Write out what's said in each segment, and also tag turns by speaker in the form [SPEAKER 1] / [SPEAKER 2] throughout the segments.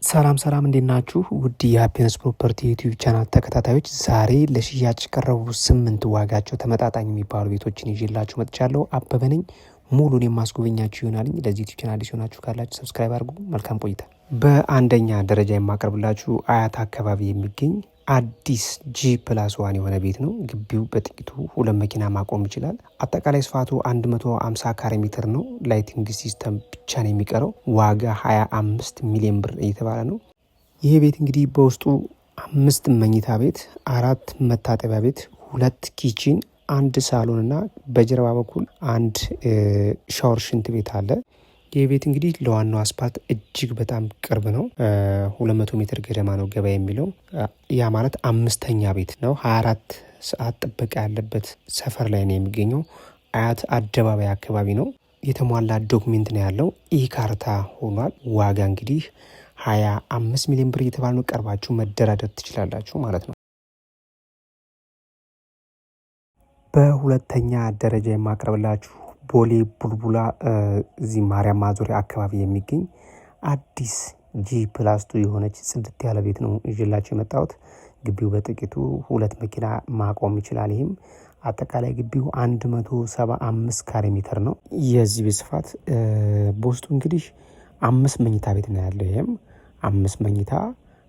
[SPEAKER 1] ሰላም እንዴት ናችሁ? ውድ የሀፒነስ ፕሮፐርቲ ዩቲዩብ ቻናል ተከታታዮች ዛሬ ለሽያጭ ቀረቡ 8 ዋጋቸው ተመጣጣኝ የሚባሉ ቤቶችን ይዤላችሁ መጥቻለሁ። አበበ ነኝ። ሙሉን የማስጎበኛችሁ ይሆናልኝ። ለዚህ ዩቲዩብ ቻናል አዲስ ሆናችሁ ካላችሁ ሰብስክራይብ አድርጉ። መልካም ቆይታ። በአንደኛ ደረጃ የማቀርብላችሁ አያት አካባቢ የሚገኝ አዲስ G+1 የሆነ ቤት ነው። ግቢው በጥቂቱ 2 መኪና ማቆም ይችላል። አጠቃላይ ስፋቱ 150 ካሬ ሜትር ነው። ላይቲንግ ሲስተም ብቻ ነው የሚቀረው። ዋጋ 25 ሚሊዮን ብር እየተባለ ነው። ይሄ ቤት እንግዲህ በውስጡ 5 መኝታ ቤት፣ 4 መታጠቢያ ቤት፣ 2 ኪችን፣ 1 ሳሎን እና በጀርባ በኩል 1 ሻወር ሽንት ቤት አለ። ይህ ቤት እንግዲህ ለዋናው አስፓልት እጅግ በጣም ቅርብ ነው። 200 ሜትር ገደማ ነው ገበያ የሚለው። ያ ማለት 5ኛ ቤት ነው። 24 ሰዓት ጥበቃ ያለበት ሰፈር ላይ ነው የሚገኘው። አያት አደባባይ አካባቢ ነው። የተሟላ ዶክሜንት ነው ያለው። ካርታ ሆኗል። ዋጋ እንግዲህ 25 ሚሊዮን ብር እየተባለ ነው። ቀርባችሁ መደራደር ትችላላችሁ ማለት ነው። በሁለተኛ ደረጃ የማቀርብላችሁ ቦሌ ቡልቡላ እዚህ ማርያም ማዞሪያ አካባቢ የሚገኝ አዲስ G+2 የሆነች ጽድት ያለ ቤት ነው ይዤላችሁ የመጣሁት። ግቢው በጥቂቱ 2 መኪና ማቆም ይችላል። ይህም አጠቃላይ ግቢው 175 ካሬ ሜትር ነው። የዚህ ቤት ስፋት በውስጡ እንግዲህ 5 መኝታ ቤት ነው ያለው። ይህም 5 መኝታ፣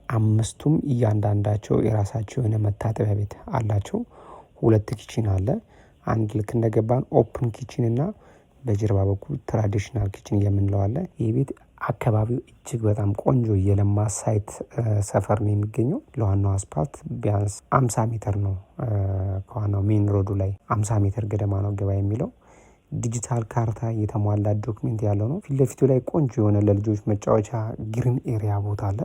[SPEAKER 1] 5ቱም እያንዳንዳቸው የራሳቸው የሆነ መታጠቢያ ቤት አላቸው። 2 ኪችን አለ። አንድ ልክ እንደገባን ኦፕን ኪችን እና በጀርባ በኩል ትራዲሽናል ኪችን የምንለው አለ። ይህ ቤት አካባቢው እጅግ በጣም ቆንጆ የለማ ሳይት ሰፈር ነው የሚገኘው። ለዋናው አስፓልት ቢያንስ 50 ሜትር ነው። ከዋናው ሜን ሮዱ ላይ 50 ሜትር ገደማ ነው ገባ የሚለው። ዲጂታል ካርታ የተሟላ ዶክሜንት ያለው ነው። ፊት ለፊቱ ላይ ቆንጆ የሆነ ለልጆች መጫወቻ ግሪን ኤሪያ ቦታ አለ።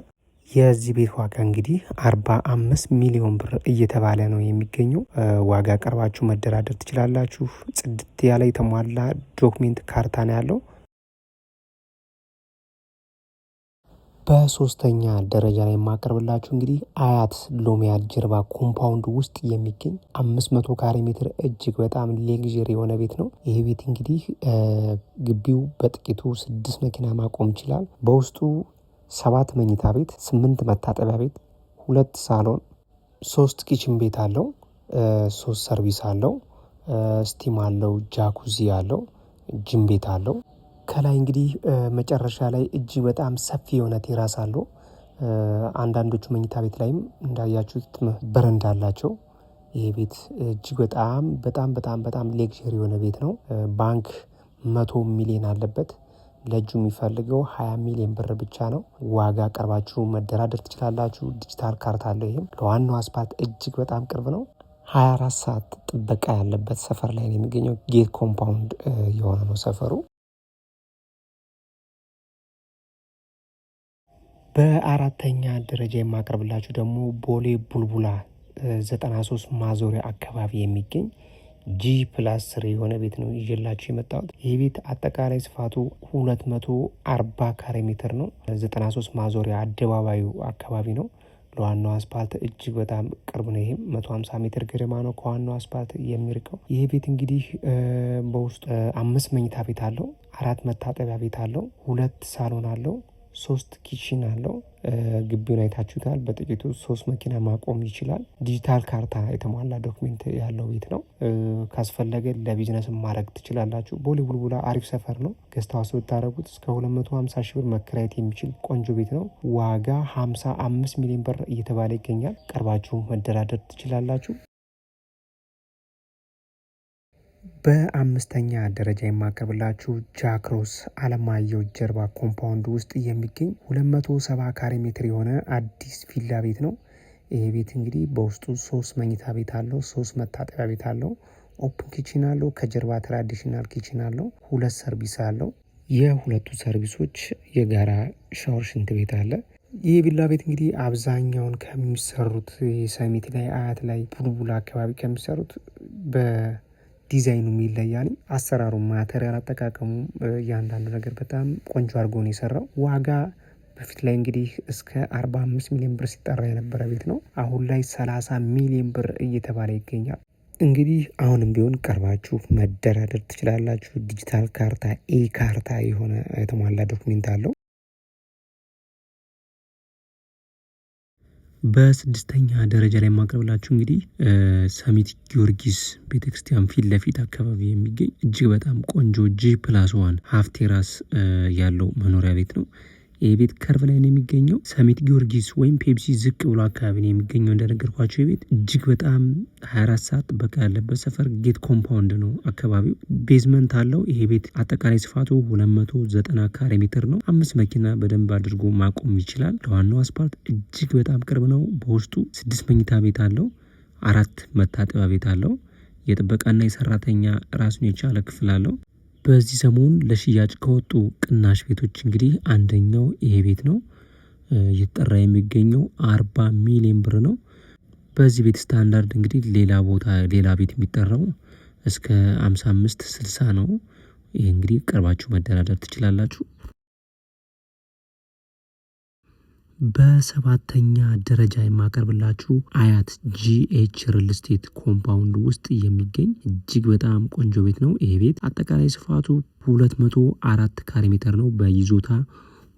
[SPEAKER 1] የዚህ ቤት ዋጋ እንግዲህ 45 ሚሊዮን ብር እየተባለ ነው የሚገኘው። ዋጋ ቀርባችሁ መደራደር ትችላላችሁ። ጽድት ያለ የተሟላ ዶክሜንት ካርታ ነው ያለው። በሶስተኛ ደረጃ ላይ የማቀርብላችሁ እንግዲህ አያት ሎሚያድ ጀርባ ኮምፓውንድ ውስጥ የሚገኝ 500 ካሬ ሜትር እጅግ በጣም ሌግዥሪ የሆነ ቤት ነው። ይህ ቤት እንግዲህ ግቢው በጥቂቱ 6 መኪና ማቆም ይችላል። በውስጡ 7 መኝታ ቤት፣ 8 መታጠቢያ ቤት፣ 2 ሳሎን፣ 3 ኪችን ቤት አለው። 3 ሰርቪስ አለው። ስቲም አለው። ጃኩዚ አለው። ጅም ቤት አለው። ከላይ እንግዲህ መጨረሻ ላይ እጅግ በጣም ሰፊ የሆነ ቴራስ አለው። አንዳንዶቹ መኝታ ቤት ላይም እንዳያችሁት በረንዳ አላቸው። ይሄ ቤት እጅግ በጣም ሌክዠሪ የሆነ ቤት ነው። ባንክ 100 ሚሊዮን አለበት። ለእጁ የሚፈልገው 20 ሚሊዮን ብር ብቻ ነው። ዋጋ ቀርባችሁ መደራደር ትችላላችሁ። ዲጂታል ካርታ አለው። ይህም ለዋናው አስፓልት እጅግ በጣም ቅርብ ነው። 24 ሰዓት ጥበቃ ያለበት ሰፈር ላይ ነው የሚገኘው። ጌት ኮምፓውንድ የሆነ ነው ሰፈሩ። በአራተኛ ደረጃ የማቀርብላችሁ ደግሞ ቦሌ ቡልቡላ 93 ማዞሪያ አካባቢ የሚገኝ G+3 የሆነ ቤት ነው ይዤላችሁ የመጣሁት። ይህ ቤት አጠቃላይ ስፋቱ 240 ካሬ ሜትር ነው። 93 ማዞሪያ አደባባዩ አካባቢ ነው። ለዋናው አስፓልት እጅግ በጣም ቅርብ ነው። ይህም 150 ሜትር ገደማ ነው ከዋናው አስፓልት የሚርቀው። ይህ ቤት እንግዲህ በውስጡ 5 መኝታ ቤት አለው፣ 4 መታጠቢያ ቤት አለው፣ 2 ሳሎን አለው፣ 3 ኪችን አለው። ግቢውን አይታችሁታል። በጥቂቱ 3 መኪና ማቆም ይችላል። ዲጂታል ካርታ የተሟላ ዶክሜንት ያለው ቤት ነው። ካስፈለገ ለቢዝነስ ማድረግ ትችላላችሁ። ቦሌ ቡልቡላ አሪፍ ሰፈር ነው። ገስት ሃውስ ብታደርጉት እስከ 250 ሺህ ብር መከራየት የሚችል ቆንጆ ቤት ነው። ዋጋ 55 ሚሊዮን ብር እየተባለ ይገኛል። ቀርባችሁ መደራደር ትችላላችሁ። በአምስተኛ ደረጃ የማቀርብላችሁ ጃክሮስ አለማየሁ ጀርባ ኮምፓውንድ ውስጥ የሚገኝ 270 ካሬ ሜትር የሆነ አዲስ ቪላ ቤት ነው። ይሄ ቤት እንግዲህ በውስጡ 3 መኝታ ቤት አለው፣ 3 መታጠቢያ ቤት አለው፣ ኦፕን ኪችን አለው፣ ከጀርባ ትራዲሽናል ኪችን አለው፣ 2 ሰርቪስ አለው። የሁለቱ ሰርቪሶች የጋራ ሻወር ሽንት ቤት አለ። ይህ ቪላ ቤት እንግዲህ አብዛኛውን ከሚሰሩት ሰሚት ላይ፣ አያት ላይ፣ ቡልቡላ አካባቢ ከሚሰሩት ዲዛይኑ ይለያል። አሰራሩ፣ ማቴሪያል አጠቃቀሙ፣ እያንዳንዱ ነገር በጣም ቆንጆ አድርጎ ነው የሰራው። ዋጋ በፊት ላይ እንግዲህ እስከ 45 ሚሊዮን ብር ሲጠራ የነበረ ቤት ነው። አሁን ላይ 30 ሚሊዮን ብር እየተባለ ይገኛል። እንግዲህ አሁንም ቢሆን ቀርባችሁ መደራደር ትችላላችሁ። ዲጂታል ካርታ ካርታ የሆነ የተሟላ ዶክሜንት አለው። በስድስተኛ ደረጃ ላይ የማቀርብላችሁ እንግዲህ ሰሚት ጊዮርጊስ ቤተክርስቲያን ፊት ለፊት አካባቢ የሚገኝ እጅግ በጣም ቆንጆ G+1 ሀፍ ቴራስ ያለው መኖሪያ ቤት ነው። ይህ ቤት ከርቭ ላይ ነው የሚገኘው። ሰሚት ጊዮርጊስ ወይም ፔፕሲ ዝቅ ብሎ አካባቢ ነው የሚገኘው። እንደነገርኳቸው የቤት እጅግ በጣም 24 ሰዓት ጥበቃ ያለበት ሰፈር ጌት ኮምፓውንድ ነው። አካባቢው ቤዝመንት አለው። ይሄ ቤት አጠቃላይ ስፋቱ 290 ካሬ ሜትር ነው። 5 መኪና በደንብ አድርጎ ማቆም ይችላል። ለዋናው አስፓልት እጅግ በጣም ቅርብ ነው። በውስጡ 6 መኝታ ቤት አለው። 4 መታጠቢያ ቤት አለው። የጥበቃና የሰራተኛ ራሱን የቻለ ክፍል አለው። በዚህ ሰሞን ለሽያጭ ከወጡ ቅናሽ ቤቶች እንግዲህ አንደኛው ይሄ ቤት ነው። እየተጠራ የሚገኘው 40 ሚሊዮን ብር ነው። በዚህ ቤት ስታንዳርድ እንግዲህ ሌላ ቤት የሚጠራው እስከ 55-60 ነው። ይህ እንግዲህ ቀርባችሁ መደራደር ትችላላችሁ። በሰባተኛ ደረጃ የማቀርብላችሁ አያት GH ሪል ስቴት ኮምፓውንድ ውስጥ የሚገኝ እጅግ በጣም ቆንጆ ቤት ነው። ይሄ ቤት አጠቃላይ ስፋቱ 204 ካሬ ሜትር ነው። በይዞታ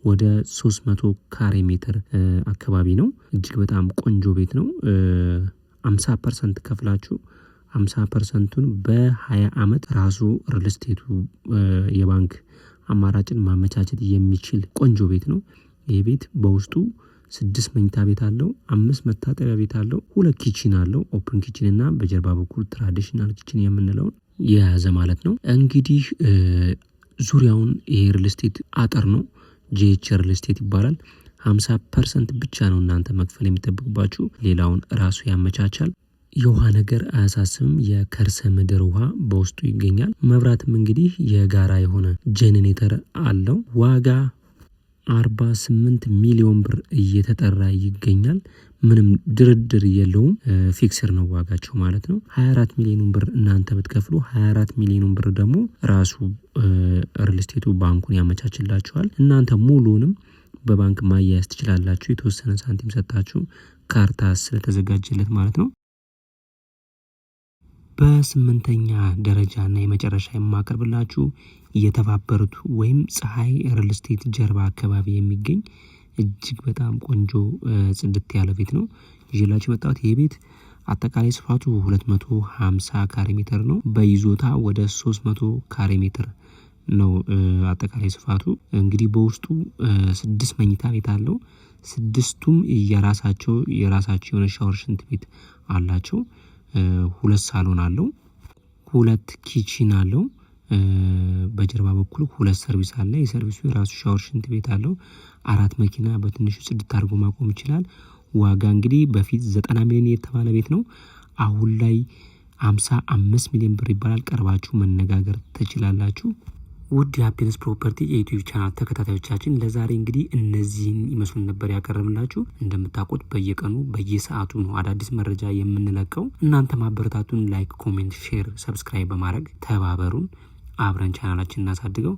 [SPEAKER 1] ወደ 300 ካሬ ሜትር አካባቢ ነው። እጅግ በጣም ቆንጆ ቤት ነው። 50% ከፍላችሁ 50%ቱን በ20 ዓመት ራሱ ሪል ስቴቱ የባንክ አማራጭን ማመቻቸት የሚችል ቆንጆ ቤት ነው። ይህ ቤት በውስጡ 6 መኝታ ቤት አለው። 5 መታጠቢያ ቤት አለው። 2 ኪችን አለው። ኦፕን ኪችን እና በጀርባ በኩል ትራዲሽናል ኪችን የምንለውን የያዘ ማለት ነው። እንግዲህ ዙሪያውን ይሄ ሪል ስቴት አጥር ነው። GH ሪል ስቴት ይባላል። 50% ብቻ ነው እናንተ መክፈል የሚጠብቅባችሁ። ሌላውን ራሱ ያመቻቻል። የውሃ ነገር አያሳስብም። የከርሰ ምድር ውሃ በውስጡ ይገኛል። መብራትም እንግዲህ የጋራ የሆነ ጄኔሬተር አለው። ዋጋ 48 ሚሊዮን ብር እየተጠራ ይገኛል። ምንም ድርድር የለውም። ፊክስር ነው ዋጋቸው ማለት ነው። 24 ሚሊዮን ብር እናንተ ብትከፍሉ 24 ሚሊዮን ብር ደግሞ ራሱ ሪል ስቴቱ ባንኩን ያመቻችላችኋል። እናንተ ሙሉንም በባንክ ማያያዝ ትችላላችሁ። የተወሰነ ሳንቲም ሰጣችሁ ካርታ ስለተዘጋጀለት ማለት ነው። በስምንተኛ ደረጃ እና የመጨረሻ የማቀርብላችሁ የተባበሩት ወይም ፀሐይ ሪል ስቴት ጀርባ አካባቢ የሚገኝ እጅግ በጣም ቆንጆ ጽድት ያለ ቤት ነው ይዤላችሁ የመጣሁት። ይሄ ቤት አጠቃላይ ስፋቱ 250 ካሬ ሜትር ነው። በይዞታ ወደ 300 ካሬ ሜትር ነው አጠቃላይ ስፋቱ። እንግዲህ በውስጡ 6 መኝታ ቤት አለው። 6ቱም የራሳቸው የሆነ ሻወር ሽንት ቤት አላቸው። 2 ሳሎን አለው። 2 ኪችን አለው። በጀርባ በኩል 2 ሰርቪስ አለ። የሰርቪሱ የራሱ ሻወር ሽንት ቤት አለው። 4 መኪና በትንሹ ጽድት አድርጎ ማቆም ይችላል። ዋጋ እንግዲህ በፊት 90 ሚሊዮን የተባለ ቤት ነው። አሁን ላይ 55 ሚሊዮን ብር ይባላል። ቀርባችሁ መነጋገር ትችላላችሁ። ውድ የሀፒነስ ፕሮፐርቲ የዩቲዩብ ቻናል ተከታታዮቻችን ለዛሬ እንግዲህ እነዚህን ይመስሉ ነበር ያቀረብላችሁ። እንደምታውቁት በየቀኑ በየሰዓቱ ነው አዳዲስ መረጃ የምንለቀው። እናንተ ማበረታቱን ላይክ፣ ኮሜንት፣ ሼር፣ ሰብስክራይብ በማድረግ ተባበሩን። አብረን ቻናላችን እናሳድገው።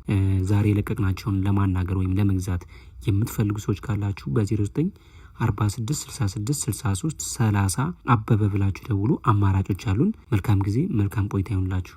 [SPEAKER 1] ዛሬ የለቀቅናቸውን ለማናገር ወይም ለመግዛት የምትፈልጉ ሰዎች ካላችሁ በ0946666330 አበበ ብላችሁ ደውሉ። አማራጮች አሉን። መልካም ጊዜ፣ መልካም ቆይታ ይሁንላችሁ።